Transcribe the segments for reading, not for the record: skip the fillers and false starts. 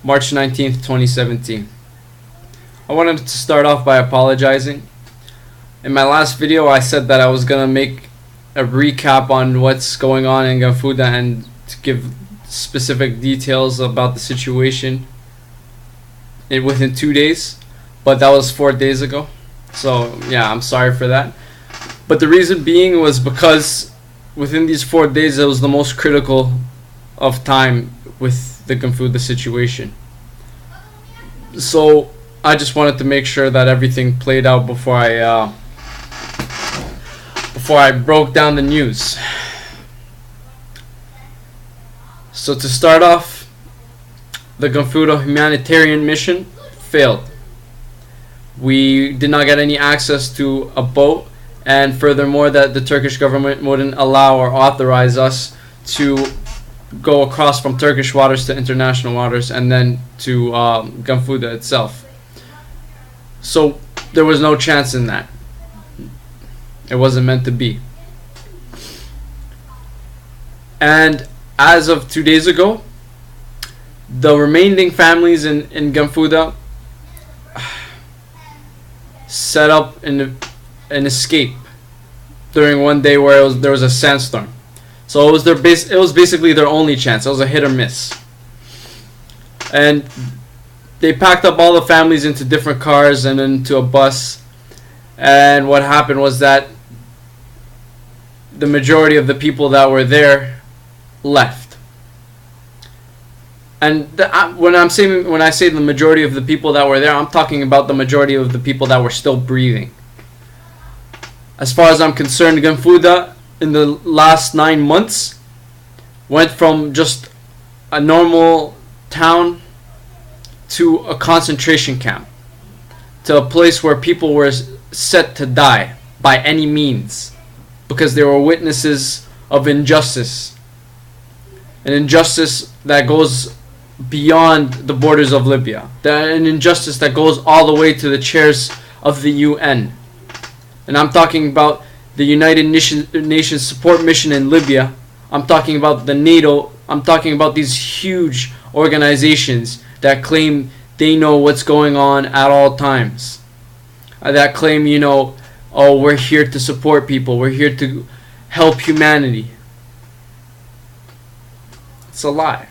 March 19th, 2017. I wanted to start off by apologizing. In my last video, I said that I was going to make a recap on what's going on in Ganfouda and to give specific details about the situation within 2 days, but that was 4 days ago. So yeah, I'm sorry for that. But the reason being was because within these 4 days it was the most critical of time with the Ganfouda situation. So I just wanted to make sure that everything played out before I broke down the news. So to start off, the Ganfouda humanitarian mission failed. We did not get any access to a boat, and furthermore that the Turkish government wouldn't allow or authorize us to go across from Turkish waters to international waters and then to Ganfouda itself. So there was no chance in that. It wasn't meant to be. And as of 2 days ago, the remaining families in Ganfouda set up an escape during one day where there was a sandstorm. So it was basically their only chance. It was a hit or miss. And they packed up all the families into different cars and into a bus. And what happened was that the majority of the people that were there left. And when I say the majority of the people that were there, I'm talking about the majority of the people that were still breathing. As far as I'm concerned, Ganfouda in the last 9 months went from just a normal town to a concentration camp, to a place where people were set to die by any means because they were witnesses of injustice, an injustice that goes beyond the borders of Libya, an injustice that goes all the way to the chairs of the UN. And I'm talking about the United Nations support mission in Libya. I'm talking about the NATO. I'm talking about these huge organizations that claim they know what's going on at all times. That claim, oh, we're here to support people. We're here to help humanity. It's a lie.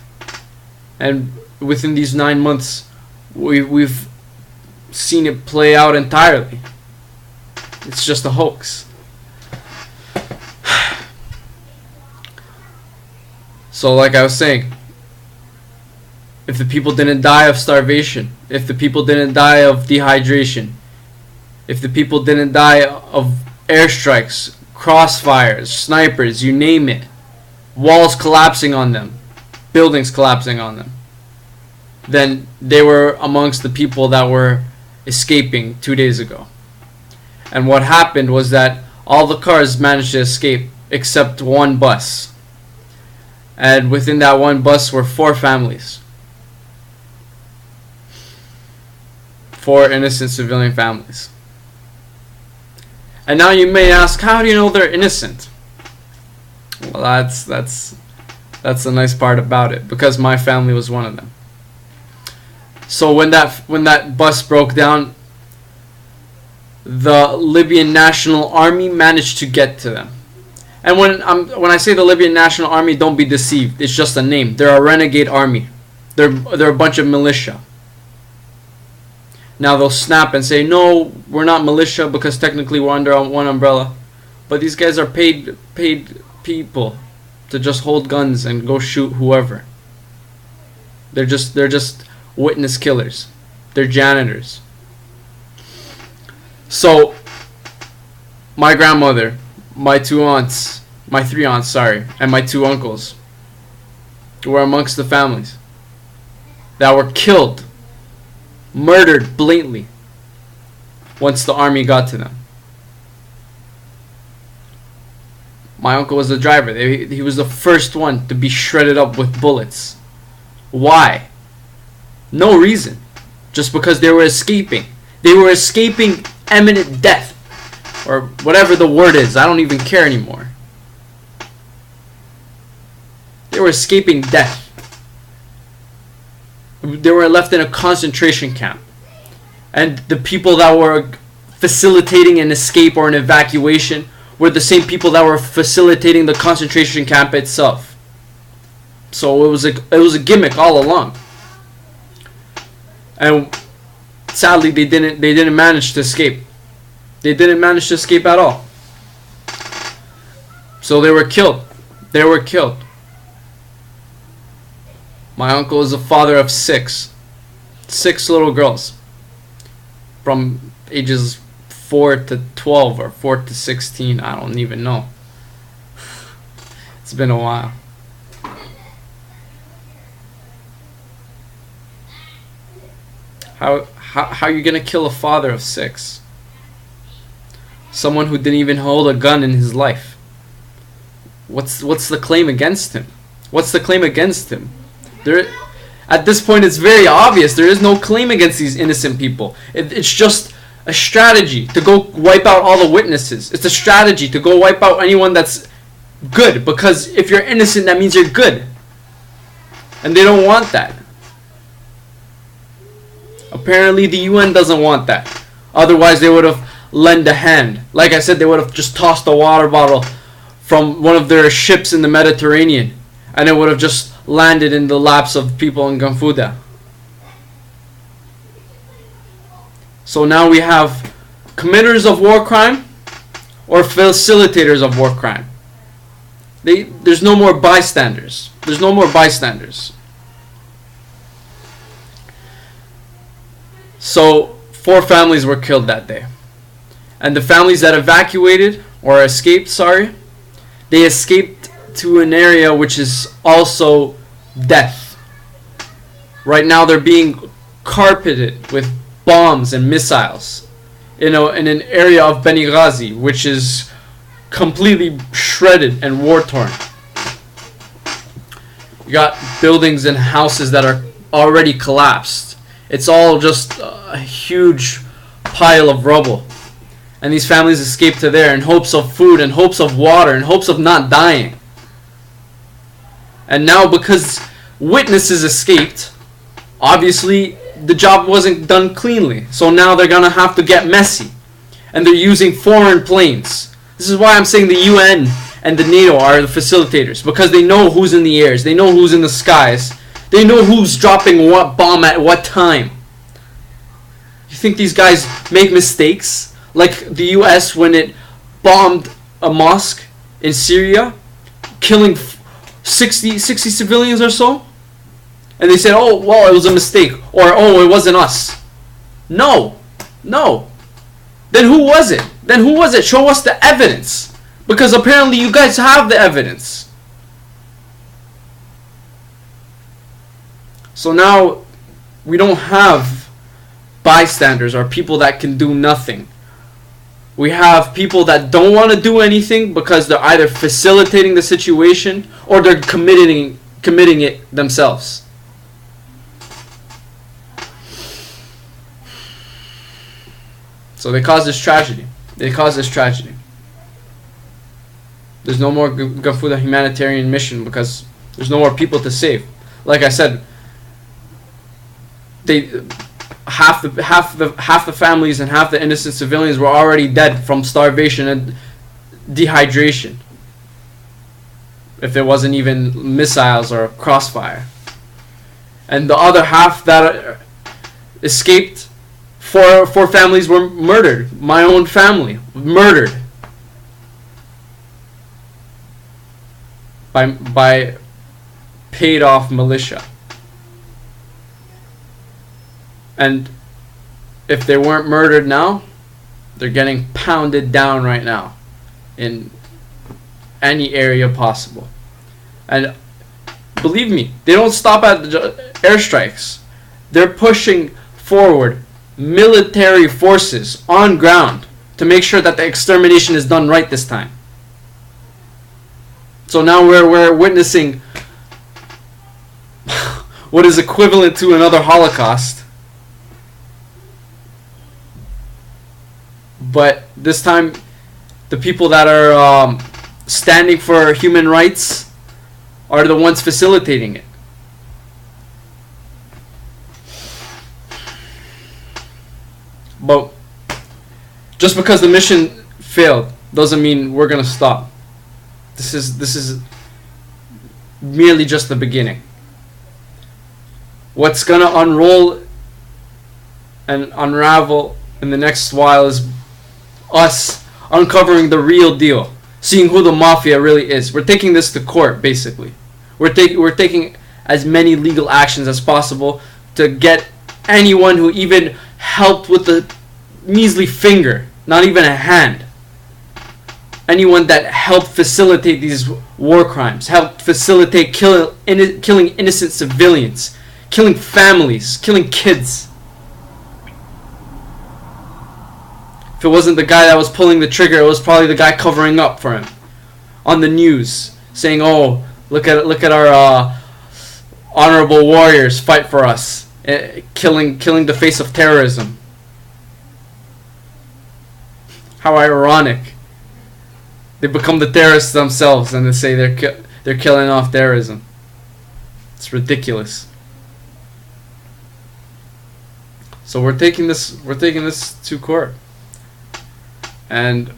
And within these 9 months, we've seen it play out entirely. It's just a hoax. So like I was saying, if the people didn't die of starvation, if the people didn't die of dehydration, if the people didn't die of airstrikes, crossfires, snipers, you name it, walls collapsing on them, buildings collapsing on them, then they were amongst the people that were escaping 2 days ago. And what happened was that all the cars managed to escape except one bus. And within that one bus were 4 families. 4 innocent civilian families. And now you may ask, how do you know they're innocent? Well, that's the nice part about it, because my family was one of them. So when that bus broke down, the Libyan National Army managed to get to them. And when I say the Libyan National Army, don't be deceived. It's just a name. They're a renegade army. They're a bunch of militia. Now they'll snap and say, no, we're not militia because technically we're under one umbrella. But these guys are paid people to just hold guns and go shoot whoever. They're just witness killers. They're janitors. So my grandmother, my 3 aunts, and my 2 uncles were amongst the families that were killed, murdered blatantly once the army got to them. My uncle was the driver. He was the first one to be shredded up with bullets. Why? No reason. Just because they were escaping. They were escaping imminent death. Or whatever the word is. I don't even care anymore. They were escaping death. They were left in a concentration camp. And the people that were facilitating an escape or an evacuation were the same people that were facilitating the concentration camp itself. So it was a gimmick all along. And sadly they didn't manage to escape. They didn't manage to escape at all. So they were killed. They were killed. My uncle is a father of six little girls from ages 4 to 12 or 4 to 16. I don't even know. It's been a while. How are you gonna kill a father of 6? Someone who didn't even hold a gun in his life. What's the claim against him? What's the claim against him? At this point, it's very obvious. There is no claim against these innocent people. It's just a strategy to go wipe out all the witnesses. It's a strategy to go wipe out anyone that's good. Because if you're innocent, that means you're good. And they don't want that. Apparently, the UN doesn't want that. Otherwise, they would have lent a hand. Like I said, they would have just tossed a water bottle from one of their ships in the Mediterranean. And it would have just landed in the laps of people in Ganfouda. So now we have committers of war crime or facilitators of war crime. There's no more bystanders. There's no more bystanders. So 4 families were killed that day. And the families that evacuated or escaped, they escaped to an area which is also death. Right now they're being carpeted with bombs and missiles in an area of Benghazi which is completely shredded and war-torn. You got buildings and houses that are already collapsed. It's all just a huge pile of rubble. And these families escape to there in hopes of food, in hopes of water, in hopes of not dying. And now because witnesses escaped, obviously the job wasn't done cleanly. So now they're going to have to get messy. And they're using foreign planes. This is why I'm saying the UN and the NATO are the facilitators. Because they know who's in the airs. They know who's in the skies. They know who's dropping what bomb at what time. You think these guys make mistakes? Like the US when it bombed a mosque in Syria, killing 60 civilians or so? And they said, oh, well, it was a mistake. Or, oh, it wasn't us. No. Then who was it? Show us the evidence. Because apparently you guys have the evidence. So now we don't have bystanders or people that can do nothing. We have people that don't want to do anything because they're either facilitating the situation or they're committing it themselves. So they cause this tragedy. There's no more Ganfouda humanitarian mission because there's no more people to save. Like I said, half the families and half the innocent civilians were already dead from starvation and dehydration. If there wasn't even missiles or crossfire. And the other half that escaped, four families were murdered. My own family murdered by paid off militia. And if they weren't murdered now, they're getting pounded down right now in any area possible. And believe me, they don't stop at the airstrikes. They're pushing forward military forces on ground to make sure that the extermination is done right this time. So now we're witnessing what is equivalent to another Holocaust. But this time, the people that are standing for human rights are the ones facilitating it. But just because the mission failed doesn't mean we're gonna stop. This is merely just the beginning. What's gonna unroll and unravel in the next while is us uncovering the real deal, seeing who the mafia really is. We're taking this to court, basically. We're taking as many legal actions as possible to get anyone who even helped with the measly finger, not even a hand. Anyone that helped facilitate these war crimes, helped facilitate killing innocent civilians, killing families, killing kids. If it wasn't the guy that was pulling the trigger, it was probably the guy covering up for him on the news, saying, "Oh, look at our honorable warriors fight for us, killing the face of terrorism." How ironic! They become the terrorists themselves, and they say they're killing off terrorism. It's ridiculous. So we're taking this to court, and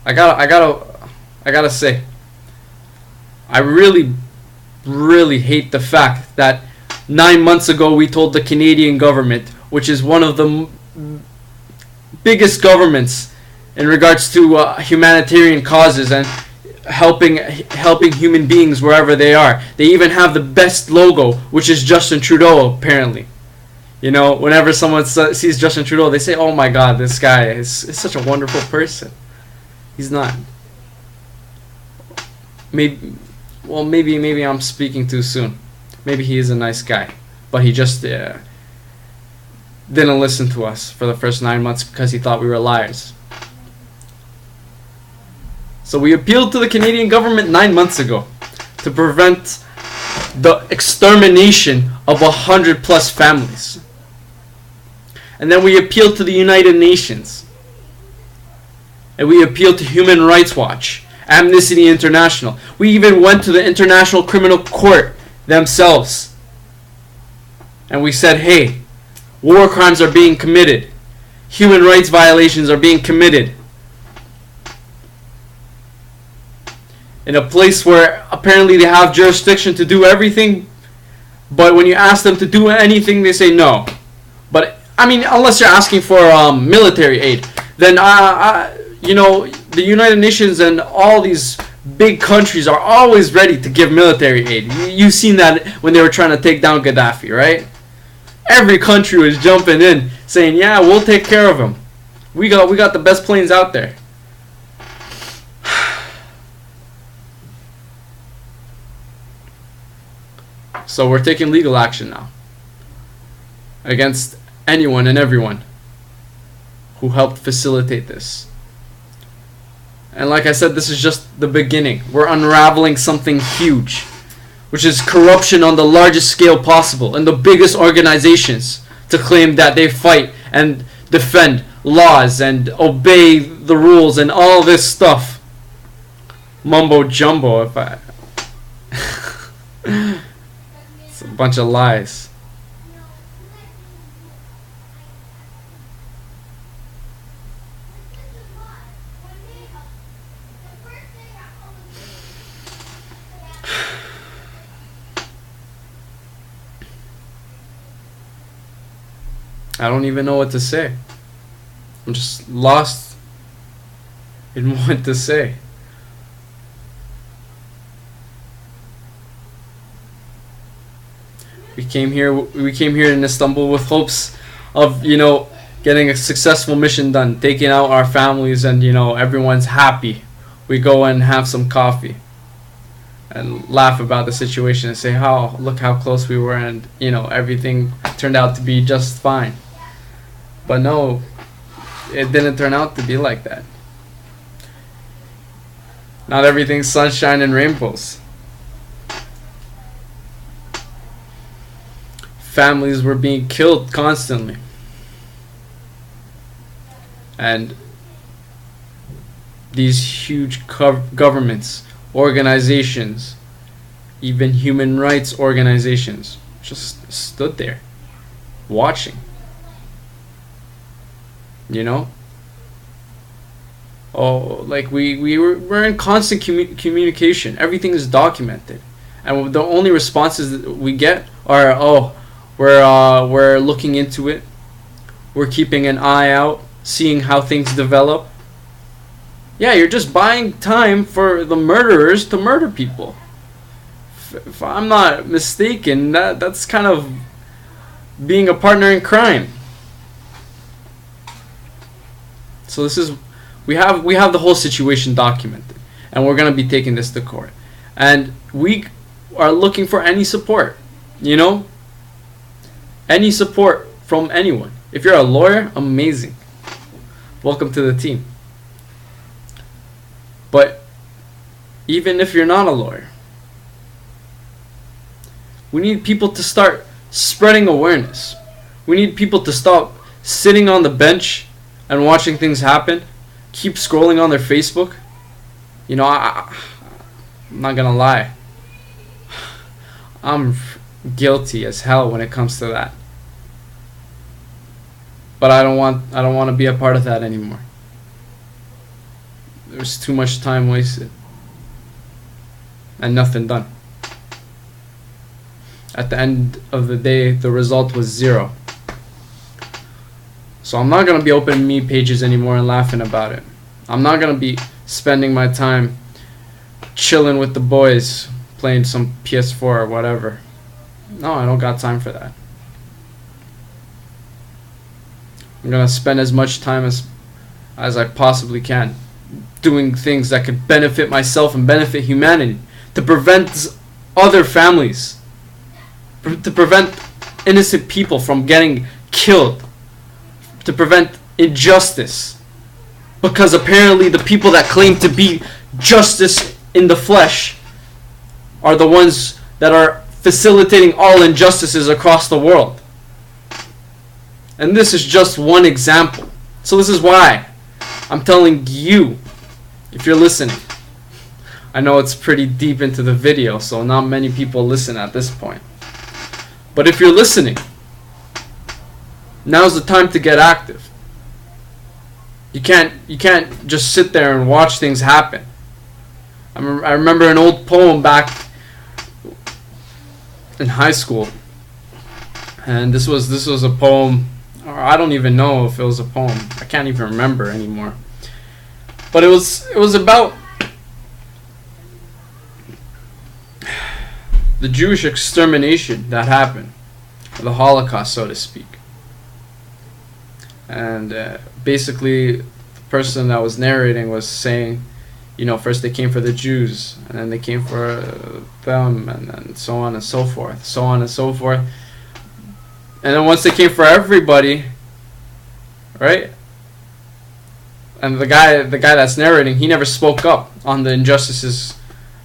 I gotta say, I really hate the fact that 9 months ago we told the Canadian government, which is one of the biggest governments in regards to humanitarian causes and helping human beings wherever they are. They even have the best logo, which is Justin Trudeau, apparently. You know, whenever someone sees Justin Trudeau, they say, "Oh my God, this guy is such a wonderful person." He's not. Maybe I'm speaking too soon. Maybe he is a nice guy, but he just didn't listen to us for the first 9 months because he thought we were liars. So we appealed to the Canadian government 9 months ago to prevent the extermination of 100+ families. And then we appealed to the United Nations. And we appealed to Human Rights Watch, Amnesty International. We even went to the International Criminal Court themselves. And we said, hey, war crimes are being committed. Human rights violations are being committed. In a place where apparently they have jurisdiction to do everything, but when you ask them to do anything, they say no. But I mean, unless you're asking for military aid, then the United Nations and all these big countries are always ready to give military aid. You've seen that when they were trying to take down Gaddafi, right? Every country was jumping in, saying, "Yeah, we'll take care of him. We got the best planes out there." So we're taking legal action now against anyone and everyone who helped facilitate this. And like I said, this is just the beginning. We're unraveling something huge, which is corruption on the largest scale possible, and the biggest organizations to claim that they fight and defend laws and obey the rules and all this stuff. Mumbo jumbo, if I... It's a bunch of lies. I don't even know what to say. I'm just lost in what to say. We came here in Istanbul with hopes of, getting a successful mission done, taking out our families, and everyone's happy. We go and have some coffee and laugh about the situation and say, look how close we were, and everything turned out to be just fine. But no, it didn't turn out to be like that. Not everything's sunshine and rainbows. Families were being killed constantly. And these huge governments, organizations, even human rights organizations just stood there watching You know? Oh, like we're in constant communication. Everything is documented, and the only responses that we get are, "Oh, we're looking into it. We're keeping an eye out, seeing how things develop." Yeah, you're just buying time for the murderers to murder people. If I'm not mistaken, that's kind of being a partner in crime. So this is we have the whole situation documented, and we're gonna be taking this to court, and we are looking for any support, you know, any support from anyone. If you're a lawyer, amazing, welcome to the team. But even if you're not a lawyer, we need people to start spreading awareness. We need people to stop sitting on the bench and watching things happen, keep scrolling on their Facebook. You know, I'm not gonna lie, I'm guilty as hell when it comes to that. But I don't want to be a part of that anymore. There's too much time wasted and nothing done. At the end of the day, the result was 0. So I'm not going to be opening me pages anymore and laughing about it. I'm not going to be spending my time chilling with the boys, playing some PS4 or whatever. No, I don't got time for that. I'm going to spend as much time as I possibly can doing things that could benefit myself and benefit humanity, to prevent other families, to prevent innocent people from getting killed, to prevent injustice, because apparently the people that claim to be justice in the flesh are the ones that are facilitating all injustices across the world. And this is just one example. So this is why I'm telling you, if you're listening, I know it's pretty deep into the video, so not many people listen at this point. But if you're listening, now's the time to get active. You can't just sit there and watch things happen. I remember an old poem back in high school, and this was a poem, or I don't even know if it was a poem. I can't even remember anymore. But it was about the Jewish extermination that happened, the Holocaust, so to speak. And basically, the person that was narrating was saying, you know, first they came for the Jews, and then they came for them, and then so on and so forth, so on and so forth. And then once they came for everybody, right? And the guy that's narrating, he never spoke up on the injustices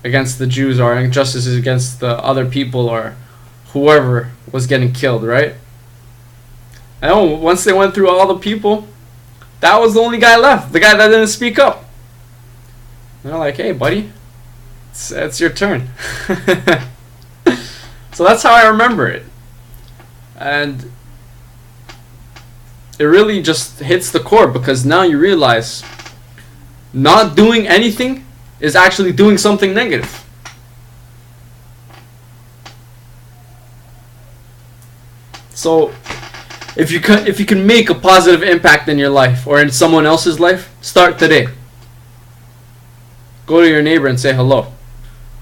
against the Jews or injustices against the other people or whoever was getting killed, right? And once they went through all the people, that was the only guy left, the guy that didn't speak up. And they're like, hey, buddy, it's your turn. So that's how I remember it. And it really just hits the core, because now you realize not doing anything is actually doing something negative. So if you can make a positive impact in your life or in someone else's life, start today. Go to your neighbor and say hello.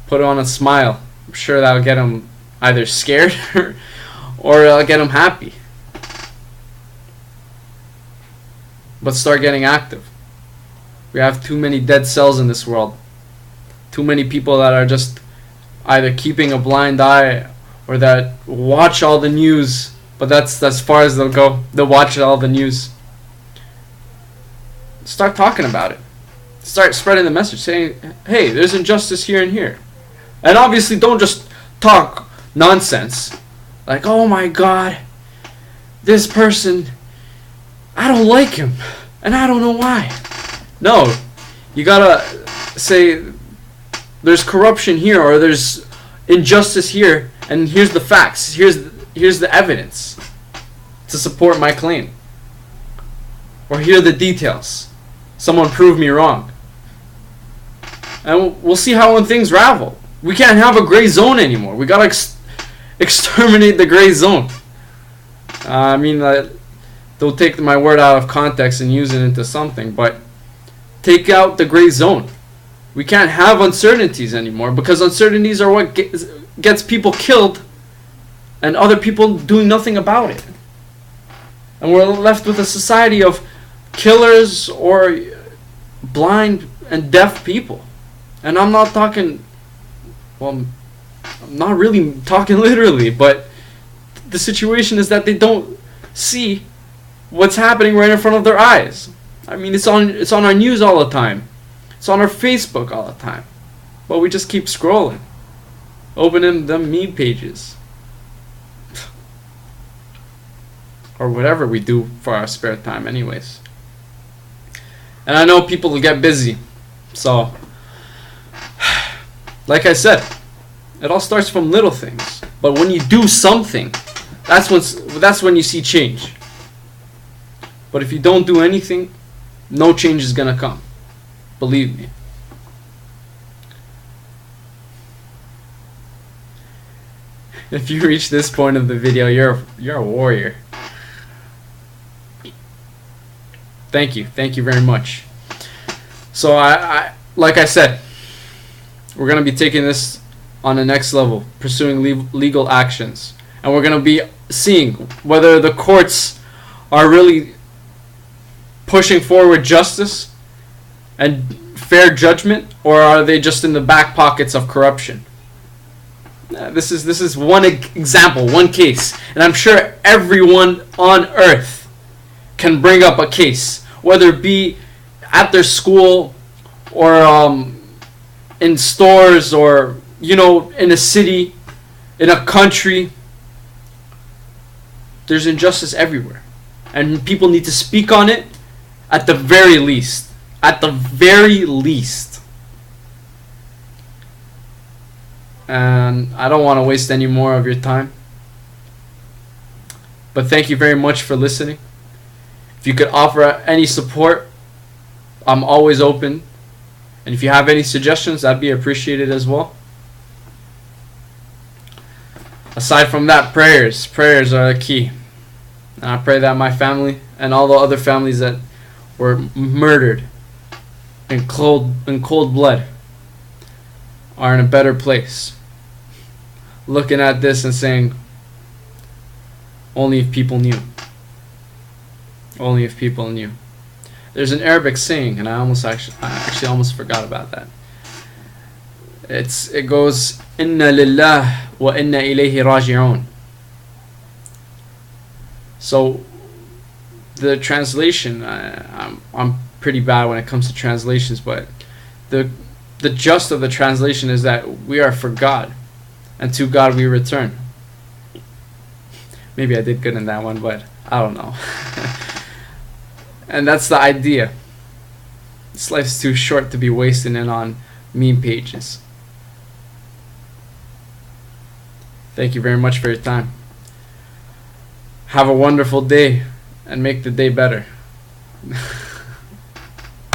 Put on a smile. I'm sure that'll get him either scared or it'll get him happy. But start getting active. We have too many dead cells in this world. Too many people that are just either keeping a blind eye or that watch all the news, but that's as far as they'll go. They'll watch all the news. Start talking about it. Start spreading the message, saying, hey, there's injustice here and here. And obviously don't just talk nonsense. Like, oh my God, this person, I don't like him, and I don't know why. No, you gotta say there's corruption here, or there's injustice here, and here's the facts. Here's the evidence to support my claim. or hear the details. Someone prove me wrong. And we'll see how when things ravel. We can't have a gray zone anymore. We gotta exterminate the gray zone. They'll take my word out of context and use it into something, but take out the gray zone. We can't have uncertainties anymore, because uncertainties are what gets people killed and other people doing nothing about it. And we're left with a society of killers or blind and deaf people. And I'm not talking, well, I'm not really talking literally, but the situation is that they don't see what's happening right in front of their eyes. I mean, it's on our news all the time. It's on our Facebook all the time. But we just keep scrolling, opening them meme pages, or whatever we do for our spare time anyways. And I know people will get busy, so like I said, it all starts from little things. But when you do something, that's when you see change. But if you don't do anything, no change is gonna come. Believe me. If you reach this point of the video, you're a warrior. Thank you very much. So I like I said, we're gonna be taking this on the next level, pursuing legal actions, and we're gonna be seeing whether the courts are really pushing forward justice and fair judgment, or are they just in the back pockets of corruption? This is one example, one case, and I'm sure everyone on earth can bring up a case, whether it be at their school or in stores, or in a city, in a country. There's injustice everywhere, and people need to speak on it at the very least. At the very least. And I don't want to waste any more of your time, but thank you very much for listening. If you could offer any support, I'm always open. And if you have any suggestions, that'd be appreciated as well. Aside from that, prayers are the key. And I pray that my family and all the other families that were murdered in cold blood are in a better place, looking at this and saying, only if people knew. Only if people knew. There's an Arabic saying, and I actually almost forgot about that. It goes, Inna lillah wa inna ilayhi raji'un. So the translation, I'm pretty bad when it comes to translations, but the gist of the translation is that we are for God, and to God we return. Maybe I did good in that one, but I don't know. And that's the idea. This life's too short to be wasting it on meme pages. Thank you very much for your time. Have a wonderful day, and make the day better.